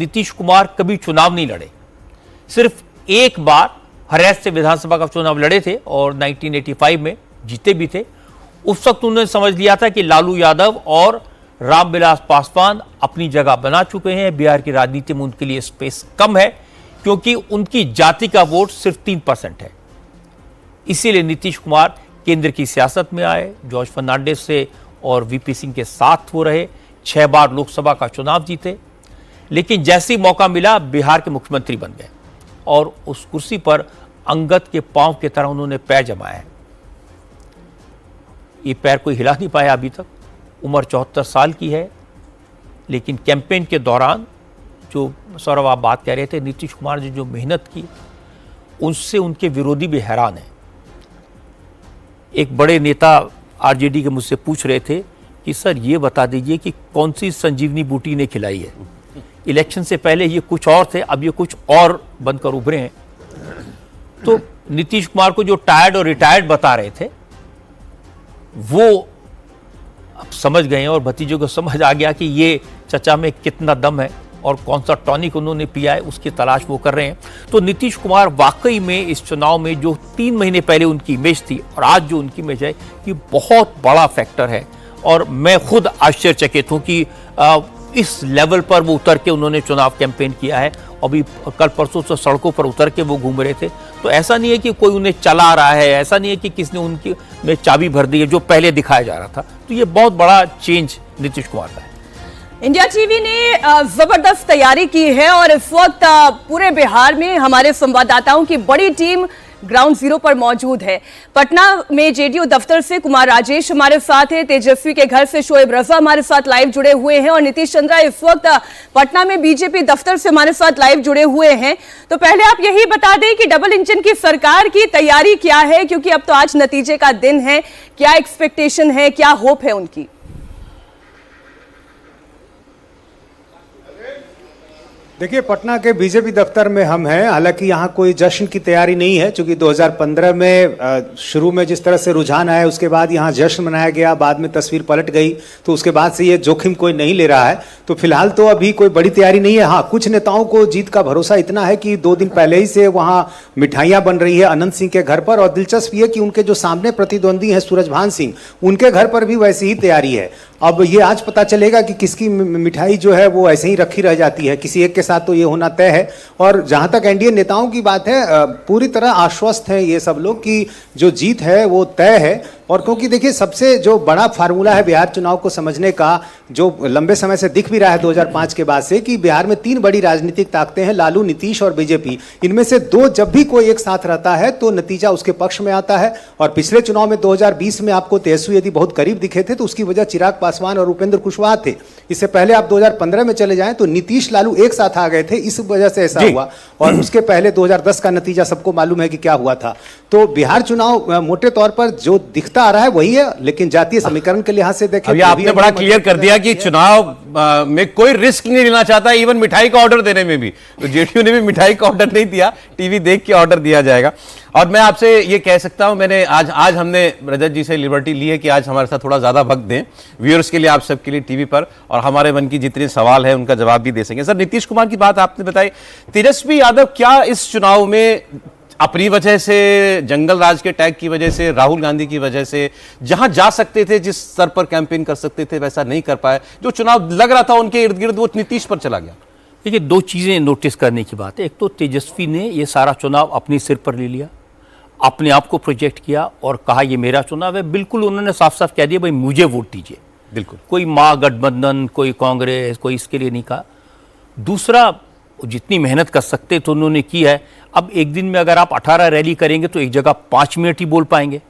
नीतीश कुमार कभी चुनाव नहीं लड़े। सिर्फ एक बार हरियाणा से विधानसभा का चुनाव लड़े थे और 1985 में जीते भी थे। उस वक्त उन्होंने समझ लिया था कि लालू यादव और रामविलास पासवान अपनी जगह बना चुके हैं, बिहार की राजनीति में उनके लिए स्पेस कम है क्योंकि उनकी जाति का वोट सिर्फ 3% है। इसीलिए नीतीश कुमार केंद्र की सियासत में आए, जॉर्ज फर्नांडिस से और वीपी सिंह के साथ वो रहे, 6 बार लोकसभा का चुनाव जीते, लेकिन जैसे ही मौका मिला बिहार के मुख्यमंत्री बन गए और उस कुर्सी पर अंगद के पांव की तरह उन्होंने पैर जमाया है। ये पैर कोई हिला नहीं पाया अभी तक। उम्र 74 साल की है, लेकिन कैंपेन के दौरान जो सौरभ आप बात कह रहे थे, नीतीश कुमार ने जो मेहनत की उनसे उनके विरोधी भी हैरान हैं। एक बड़े नेता आरजेडी के मुझसे पूछ रहे थे कि सर ये बता दीजिए कि कौन सी संजीवनी बूटी ने खिलाई है। इलेक्शन से पहले ये कुछ और थे, अब ये कुछ और बनकर उभरे हैं। तो नीतीश कुमार को जो टायर्ड और रिटायर्ड बता रहे थे वो अब समझ गए हैं और भतीजों को समझ आ गया कि ये चचा में कितना दम है और कौन सा टॉनिक उन्होंने पिया है, उसकी तलाश वो कर रहे हैं। तो नीतीश कुमार वाकई में इस चुनाव में जो 3 महीने पहले उनकी इमेज थी और आज जो उनकी इमेज है, ये बहुत बड़ा फैक्टर है। और मैं खुद आश्चर्यचकित हूं कि इस लेवल पर वो उतर के उन्होंने चुनाव कैंपेन किया है। अभी कल परसों से सड़कों पर उतर के वो घूम रहे थे। तो ऐसा नहीं है कि कोई उन्हें चला रहा है, ऐसा नहीं है कि किसने उनकी में चाबी भर दी है जो पहले दिखाया जा रहा था। तो ये बहुत बड़ा चेंज नीतीश कुमार का है। इंडिया टीवी ने जबरदस्त तैयारी की है और इस वक्त पूरे बिहार में हमारे संवाददाताओं की बड़ी टीम ग्राउंड जीरो पर मौजूद है। पटना में जेडीयू दफ्तर से कुमार राजेश हमारे साथ है, तेजस्वी के घर से शोएब रजा हमारे साथ लाइव जुड़े हुए हैं और नीतीश चंद्रा इस वक्त पटना में बीजेपी दफ्तर से हमारे साथ लाइव जुड़े हुए हैं। तो पहले आप यही बता दें कि डबल इंजन की सरकार की तैयारी क्या है, क्योंकि अब तो आज नतीजे का दिन है। क्या एक्सपेक्टेशन है, क्या होप है उनकी? देखिए, पटना के बीजेपी दफ्तर में हम हैं। हालांकि यहाँ कोई जश्न की तैयारी नहीं है, क्योंकि 2015 में शुरू में जिस तरह से रुझान आया उसके बाद यहाँ जश्न मनाया गया, बाद में तस्वीर पलट गई, तो उसके बाद से ये जोखिम कोई नहीं ले रहा है। तो फिलहाल तो अभी कोई बड़ी तैयारी नहीं है। हाँ, कुछ नेताओं को जीत का भरोसा इतना है कि 2 दिन पहले ही से वहाँ मिठाइयाँ बन रही है अनंत सिंह के घर पर। और दिलचस्प ये कि उनके जो सामने प्रतिद्वंदी हैं सूरजभान सिंह, उनके घर पर भी वैसी ही तैयारी है। अब ये आज पता चलेगा कि किसकी मिठाई जो है वो ऐसे ही रखी रह जाती है, किसी एक के साथ तो ये होना तय है। और जहां तक एनडीए नेताओं की बात है, पूरी तरह आश्वस्त हैं ये सब लोग कि जो जीत है वो तय है। और क्योंकि देखिए, सबसे जो बड़ा फार्मूला है बिहार चुनाव को समझने का, जो लंबे समय से दिख भी रहा है 2005 के बाद से, कि बिहार में 3 बड़ी राजनीतिक ताकतें हैं, लालू, नीतीश और बीजेपी। इनमें से 2 जब भी कोई एक साथ रहता है तो नतीजा उसके पक्ष में आता है। और पिछले चुनाव में 2020 में आपको तेजस्वी यदि बहुत करीब दिखे थे तो उसकी वजह चिराग पासवान और उपेंद्र कुशवाहा थे। इससे पहले आप 2015 में चले जाएं तो नीतीश लालू एक साथ आ गए थे, इस वजह से ऐसा हुआ। और उसके पहले 2010 का नतीजा सबको मालूम है कि क्या हुआ था। तो बिहार चुनाव मोटे तौर पर जो दिखता आ रहा है वही है, लेकिन जातीय समीकरण के लिहाज से देखें तो आपने बड़ा क्लियर कर दिया कि चुनाव में कोई रिस्क नहीं लेना चाहता, इवन मिठाई का ऑर्डर देने में भी। तो जेडीयू ने भी मिठाई का ऑर्डर नहीं दिया, टीवी देख के ऑर्डर दिया जाएगा। और मैं आपसे ये कह सकता हूं, मैंने आज हमने रजत जी से लिबर्टी ली है कि आज हमारे साथ थोड़ा ज्यादा वक्त दें व्यूअर्स के लिए, आप सबके लिए टीवी पर, और हमारे मन की जितने सवाल है उनका जवाब भी दे सकें। सर, नीतीश कुमार की बात आपने बताई, तेजस्वी यादव क्या इस चुनाव में अपनी वजह से, जंगल राज के टैग की वजह से, राहुल गांधी की वजह से, जहां जा सकते थे, जिस स्तर पर कैंपेन कर सकते थे वैसा नहीं कर पाए, जो चुनाव लग रहा था उनके इर्द गिर्द वो नीतीश पर चला गया? देखिए, 2 चीजें नोटिस करने की बात है। एक तो तेजस्वी ने ये सारा चुनाव अपने सिर पर ले लिया, अपने आप को प्रोजेक्ट किया और कहा ये मेरा चुनाव है। बिल्कुल उन्होंने साफ साफ कह दिया भाई मुझे वोट दीजिए। बिल्कुल, कोई महागठबंधन, कोई कांग्रेस, कोई इसके लिए नहीं कहा। दूसरा, जितनी मेहनत कर सकते तो उन्होंने की है। अब एक दिन में अगर आप 18 रैली करेंगे तो एक जगह 5 मिनट ही बोल पाएंगे,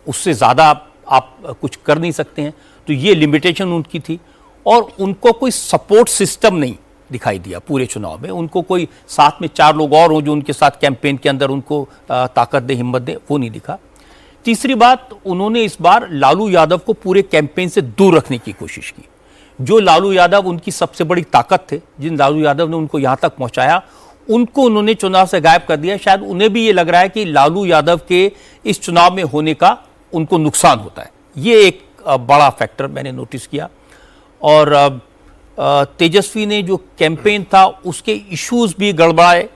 उससे ज़्यादा आप कुछ कर नहीं सकते हैं। तो ये लिमिटेशन उनकी थी। और उनको कोई सपोर्ट सिस्टम नहीं दिखाई दिया पूरे चुनाव में। उनको कोई साथ में 4 लोग और हों जो उनके साथ कैंपेन के अंदर उनको ताकत दे, हिम्मत दे, वो नहीं दिखा। तीसरी बात, उन्होंने इस बार लालू यादव को पूरे कैंपेन से दूर रखने की कोशिश की। जो लालू यादव उनकी सबसे बड़ी ताकत थे, जिन लालू यादव ने उनको यहाँ तक पहुँचाया, उनको उन्होंने चुनाव से गायब कर दिया। शायद उन्हें भी ये लग रहा है कि लालू यादव के इस चुनाव में होने का उनको नुकसान होता है। ये एक बड़ा फैक्टर मैंने नोटिस किया। और तेजस्वी ने जो कैंपेन था उसके इश्यूज भी गड़बड़ाए।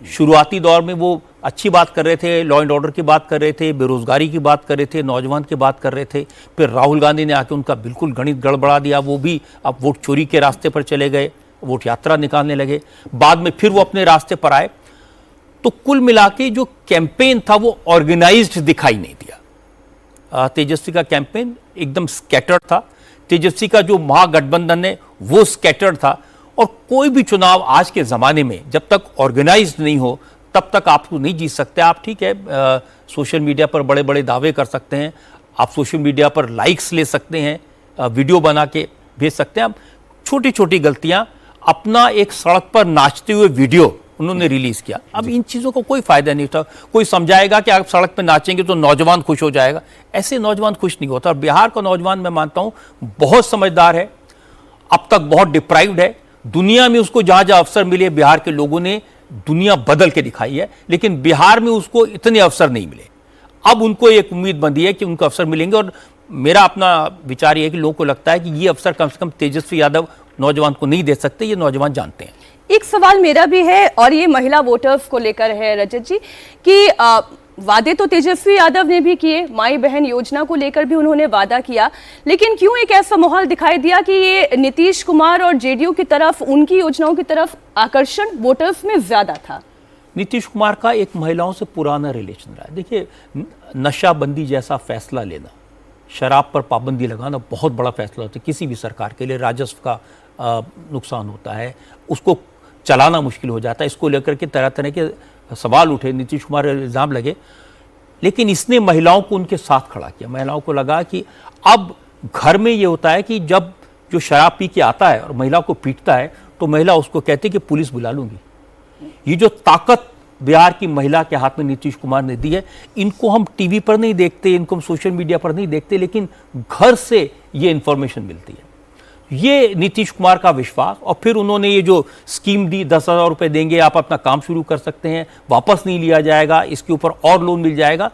शुरुआती दौर में वो अच्छी बात कर रहे थे, लॉ एंड ऑर्डर की बात कर रहे थे, बेरोजगारी की बात कर रहे थे, नौजवान की बात कर रहे थे। फिर राहुल गांधी ने आके उनका बिल्कुल गणित गड़बड़ा दिया, वो भी अब वोट चोरी के रास्ते पर चले गए, वोट यात्रा निकालने लगे। बाद में फिर वो अपने रास्ते पर आए। तो कुल मिला के जो कैंपेन था वो ऑर्गेनाइज्ड दिखाई नहीं दिया। तेजस्वी का कैंपेन एकदम स्कैटर्ड था। तेजस्वी का जो महागठबंधन है वो स्कैटर्ड था। और कोई भी चुनाव आज के ज़माने में जब तक ऑर्गेनाइज्ड नहीं हो तब तक आप नहीं जीत सकते। आप ठीक है सोशल मीडिया पर बड़े बड़े दावे कर सकते हैं, आप सोशल मीडिया पर लाइक्स ले सकते हैं, वीडियो बना के भेज सकते हैं। आप छोटी छोटी गलतियां, अपना एक सड़क पर नाचते हुए वीडियो उन्होंने रिलीज किया। अब इन चीज़ों को कोई फायदा नहीं था। कोई समझाएगा कि आप सड़क पर नाचेंगे तो नौजवान खुश हो जाएगा, ऐसे नौजवान खुश नहीं होता। और बिहार का नौजवान मैं मानता हूं बहुत समझदार है, अब तक बहुत डिप्राइव्ड है। दुनिया में उसको जहां जहां अवसर मिले बिहार के लोगों ने दुनिया बदल के दिखाई है, लेकिन बिहार में उसको इतने अवसर नहीं मिले। अब उनको एक उम्मीद बंधी है कि उनको अवसर मिलेंगे। और मेरा अपना विचार ये है कि लोगों को लगता है कि ये अवसर कम से कम तेजस्वी यादव नौजवान को नहीं दे सकते, ये नौजवान जानते हैं। एक सवाल मेरा भी है और ये महिला वोटर्स को लेकर है रजत जी, कि वादे तो तेजस्वी यादव ने भी किए, माई बहन योजना को लेकर भी उन्होंने वादा किया, लेकिन क्यों एक ऐसा माहौल दिखाई दिया कि ये नीतीश कुमार और जेडीयू की तरफ, उनकी योजनाओं की तरफ आकर्षण वोटर्स में ज्यादा था? नीतीश कुमार का एक महिलाओं से पुराना रिलेशन रहा है। देखिए, नशाबंदी जैसा फैसला लेना, शराब पर पाबंदी लगाना बहुत बड़ा फैसला होता है किसी भी सरकार के लिए। राजस्व का नुकसान होता है, उसको चलाना मुश्किल हो जाता है। इसको लेकर के तरह तरह के सवाल उठे, नीतीश कुमार इल्ज़ाम लगे, लेकिन इसने महिलाओं को उनके साथ खड़ा किया। महिलाओं को लगा कि अब घर में ये होता है कि जब जो शराब पी के आता है और महिला को पीटता है तो महिला उसको कहती है कि पुलिस बुला लूंगी। ये जो ताकत बिहार की महिला के हाथ में नीतीश कुमार ने दी है, इनको हम टीवी पर नहीं देखते, इनको हम सोशल मीडिया पर नहीं देखते, लेकिन घर से ये इंफॉर्मेशन मिलती है। ये नीतीश कुमार का विश्वास, और फिर उन्होंने ये जो स्कीम दी, 10,000 रुपए देंगे, आप अपना काम शुरू कर सकते हैं, वापस नहीं लिया जाएगा, इसके ऊपर और लोन मिल जाएगा।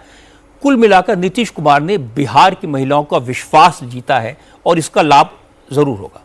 कुल मिलाकर नीतीश कुमार ने बिहार की महिलाओं का विश्वास जीता है और इसका लाभ जरूर होगा।